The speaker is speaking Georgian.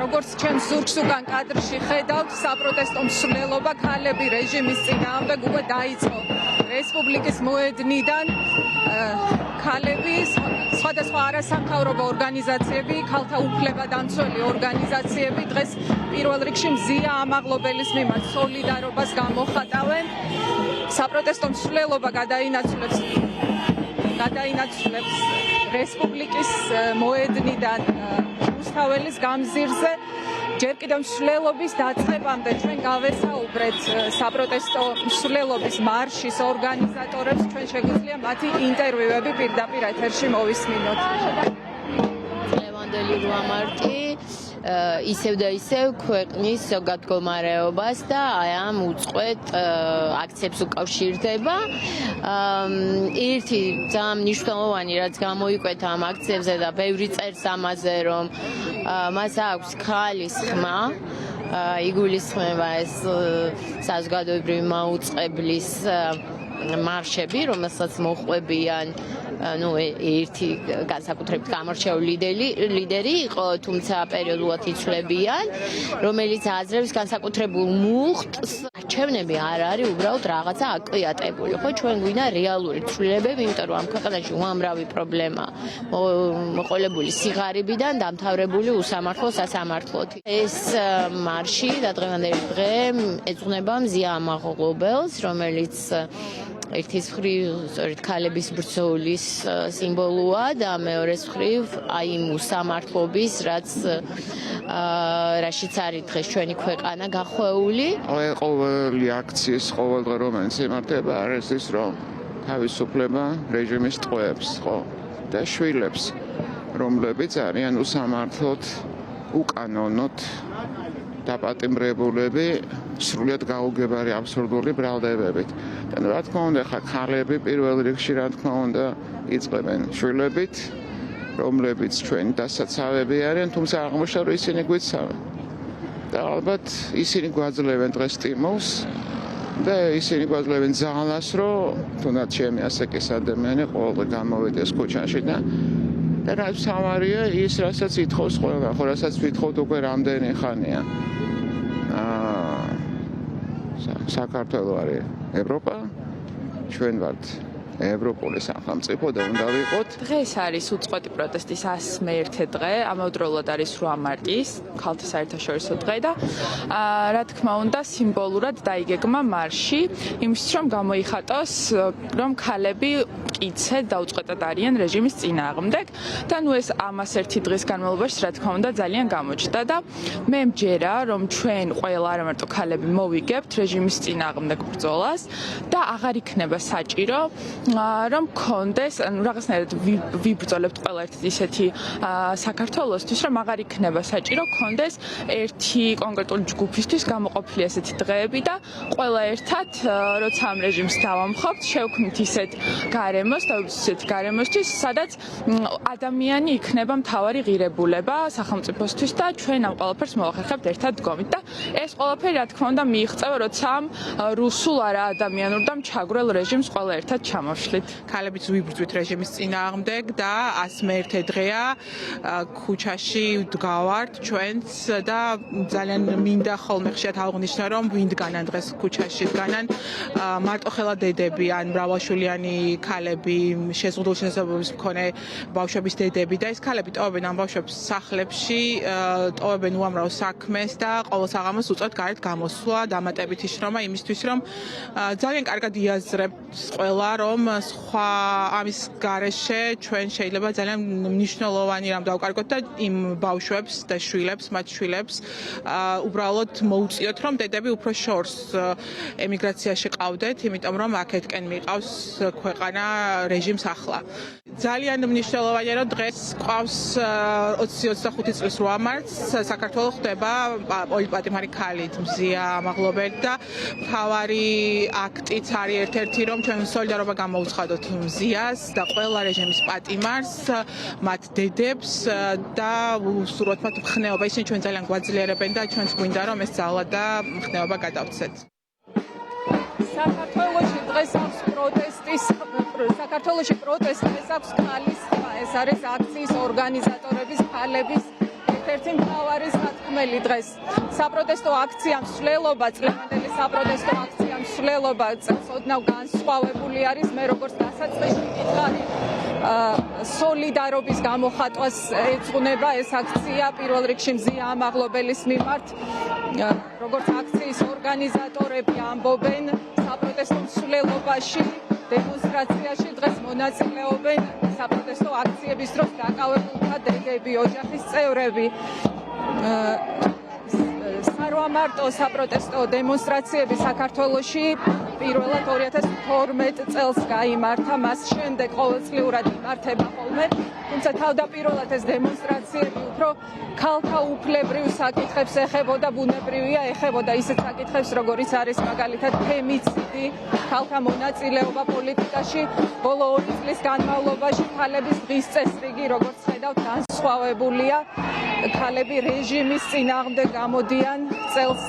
როგორც ჩვენ ზურგს უკან კადრში ხედავთ, საპროტესტო მსვლელობა ქალები რეჟიმის წინააღმდეგ უკვე დაიწყო. რესპუბლიკის მოედნიდან ქალები, სხვადასხვა არასამთავრობო ორგანიზაციები, ქალთა უფლებადამცველი ორგანიზაციები დღეს პირველ რიგში მზია ამაღლობელის მიმართ სოლიდარობას გამოხატავენ. საპროტესტო მსვლელობა გადაინაცვლებს რესპუბლიკის მოედნიდან რუსთაველის გამზირზე. ჯერ კიდევ მსვლელობის დაწყებამდე ჩვენ გავესაუბრეთ საპროტესტო მსვლელობის მარშის ორგანიზატორებს. ჩვენ შეგვიძლია მათი ინტერვიუები პირდაპირ ეთერში მოვისმინოთ. ლევანდელი 8 მარტი ისევ და ისევ ქვეყნის ზოგადგომარეობას და აი ამ უწყვეტ აქციებს უკავშირდება. ერთი ძალიან მნიშვნელოვანი რაც გამოიკვეთა ამ აქციებზე და ბევრი წერს ამაზე, რომ მას აქვს ქალის ხმა, იგულისხმება ეს საზოგადოებრივი მაუწყებლის მარშები, რომელსაც მოჰყვებიან ერთი განსაკუთრებით გამორჩეული ლიდერი იყო, თუმცა პერიოდულად იცვლებიან, რომელიც აძლევს განსაკუთრებულ მუხტს. არჩევნები არ არის უბრალოდ რაღაცა აკვიატებული, ხო, ჩვენ გვინდა რეალური ცვლილებები, იმიტომ რომ ამ ქვეყანაში უამრავი პრობლემა მოყოლებული სიღარიბიდან დამთავრებული უსამართლო სასამართლოთ. ეს მარში და დღევანდელი დღე ეძღვნება მზია ამაღლობელს, რომელიც ერთის მხრივ სწორედ ქალების ბრძოლის სიმბოლოა და მეორეს მხრივ აი იმ უსამართლობის, რაშიც არის დღეს ჩვენი ქვეყანა გახვეული. ყოველი აქციის ყოველ დღე რომელიც იმართება არის ის, რომ თავისუფლება რეჟიმის ტყვეებს, ხო, და შვილებს, რომლებიც არიან უსამართლოდ, უკანონოდ დაპატიმრებულები სრულიად გაუგებარი აბსურდული ბრალდებებით. და რა თქმა უნდა, ხა ქალები პირველ რიგში რა თქმა უნდა იწყებენ შვილებით, რომლებიც ჩვენი დასაცავები არიან, თუმცა აღმოჩნდა რომ ისინი გვიცავენ. და ალბათ ისინი გვაძლევენ დღეს სტიმულს და ისინი გვაძლევენ ძალას, რომ თუნდაც ჩემი ასაკის ადამიანი ყოველდღე გამოვიდეს ქუჩაში და რაც თავარია ის, რასაც ითხოვს ყველა, ხო, რასაც ვითხოვთ უკვე რამდენი ხანია. საქართველო არის ევროპა, ჩვენ ვართ ევროპული სახელმწიფო და უნდა ვიყოთ. დღეს არის უწყვეტი პროტესტის 101 დღე, ამავდროულად არის 8 მარტის, ქალთა საერთაშორისო დღე და რა თქმა უნდა სიმბოლურად დაიგეგმა მარში, იმისთვის რომ გამოიხატოს, რომ ქალები მტკიცედ და უწყვეტად არიან რეჟიმის წინააღმდეგ და ეს 101 დღის განმავლობაში რა თქმა უნდა ძალიან გამოჩნდა და მე მჯერა, რომ ჩვენ ყველა არა მარტო ქალები მოვიგებთ რეჟიმის წინააღმდეგ ბრძოლას და აღარ იქნება საჭირო რომ კონდეს, რაღაცნაირად ვიბრძოლებთ ყველა ერთი ისეთი საქართველოსთვის, რომ აღარ იქნება საჭირო კონდეს ერთი კონკრეტული ჯგუფისთვის გამოყოფილი ესეთი დღეები და ყველა ერთად, როცა ამ რეჟიმს დავამხობთ, შევქმნით ისეთ გარემოს და ისეთ გარემოსთვის, სადაც ადამიანი იქნება მთავარი ღირებულება სახელმწიფოსთვის და ჩვენ ამ ყველაფერს მოვახერხებთ ერთად დგომით და ეს ყველაფერი რა თქმა უნდა მიიღწევა, როცა ამ რუსულ არა ადამიანურ და მჩაგვრელ რეჟიმს ყველა ერთად ჩამოვშლით. ქალებიც ვიბრძვით რეჟიმის წინააღმდეგ და 101 დღეა ქუჩაში ვდგავართ ჩვენც და ძალიან მინდა ხოლმე ხშირად აღნიშნა, რომ ვინდგანან დღეს ქუჩაში დგანან მარტოხელა დედები ან მრავალშვილიანი ქალები, შეზღუდული შესაძლებლობის მქონე ბავშვების დედები და ეს ქალები ტოვებენ ამ ბავშვებს სახლებში, ტოვებენ უამრავ საქმეს და ყოველ საღამოს უწევთ გარეთ გამოსვლა, დამატებითი შრომა იმისთვის, რომ ძალიან კარგად იაზრებთ ყველა, რომ სხვა ამის გარეშე ჩვენ შეიძლება ძალიან მნიშვნელოვანი რამ დავკარგოთ და იმ ბავშვებს და შვილებს, მათ შვილებს უბრალოდ მოუწიოთ, რომ დედები უფრო შორს ემიგრაციაში ყავდეთ, იმიტომ რომ აქეთკენ მიყავს ქვეყანა რეჟიმს ახლა. ძალიან მნიშვნელოვანია, რომ დღეს ყავს 2025 წლის 8 მარტს საქართველოს ხდება პოლიტპატიმარი ქალით მზია ამაღლობელი და მთავარი აქტიც არის ერთ-ერთი, რომ ჩვენ სოლიდარობა გამოვცხადოთ მზიას და ყველა რეჟიმის პატიმარს, მათ დედებს და ვუსურვოთ მათ მხნეობა. ისინი ჩვენ ძალიან გვაძლიერებენ და ჩვენც გვინდა რომ ეს ძალა და მხნეობა გადავცეთ. საქართველოში დღეს აქვს საქართველოში პროტესტის აქვს ქალის ხმა. ეს არის აქციის ორგანიზატორების, ქალების ერთ-ერთი მთავარი სათქმელი დღეს საპროტესტო აქცია მსვლელობა, წლევანდელი საპროტესტო აქცია მსვლელობა წელს ოდნავ განსხვავებული არის. მე როგორც დასაწყისში მითხარი, სოლიდარობის გამოხატვას ეძღვნება ეს აქცია პირველ რიგში მზია ამაღლობელის მიმართ. როგორც აქციის ორგანიზატორები ამბობენ, საპროტესტო მსვლელობაში, დემონსტრაციაში დღეს მონაწილეობენ საპროტესტო აქციების დროს დაკავებულთა დეგები, ოჯახის წევრები. სარვამარტო საპროტესტო დემონსტრაციები საქართველოში პირველად 2012 წელს გაიმართა, მას შემდეგ ყოველწლიურად იმართება ხოლმე, თუმცა თავდაპირველად ეს დემონსტრაციები უფრო ქალთა უფლებრივ საკითხებს ეხებოდა, ბუნებრივია ეხებოდა ისეთ საკითხებს, როგორიც არის მაგალითად ფემიციდი, ქალთა მონაწილეობა პოლიტიკაში. ბოლო 2 წლის განმავლობაში ქალების დღის წესრიგი, როგორც ხედავთ, განსხვავებულია. ქალები რეჟიმის წინააღმდეგ გამოდიან წელს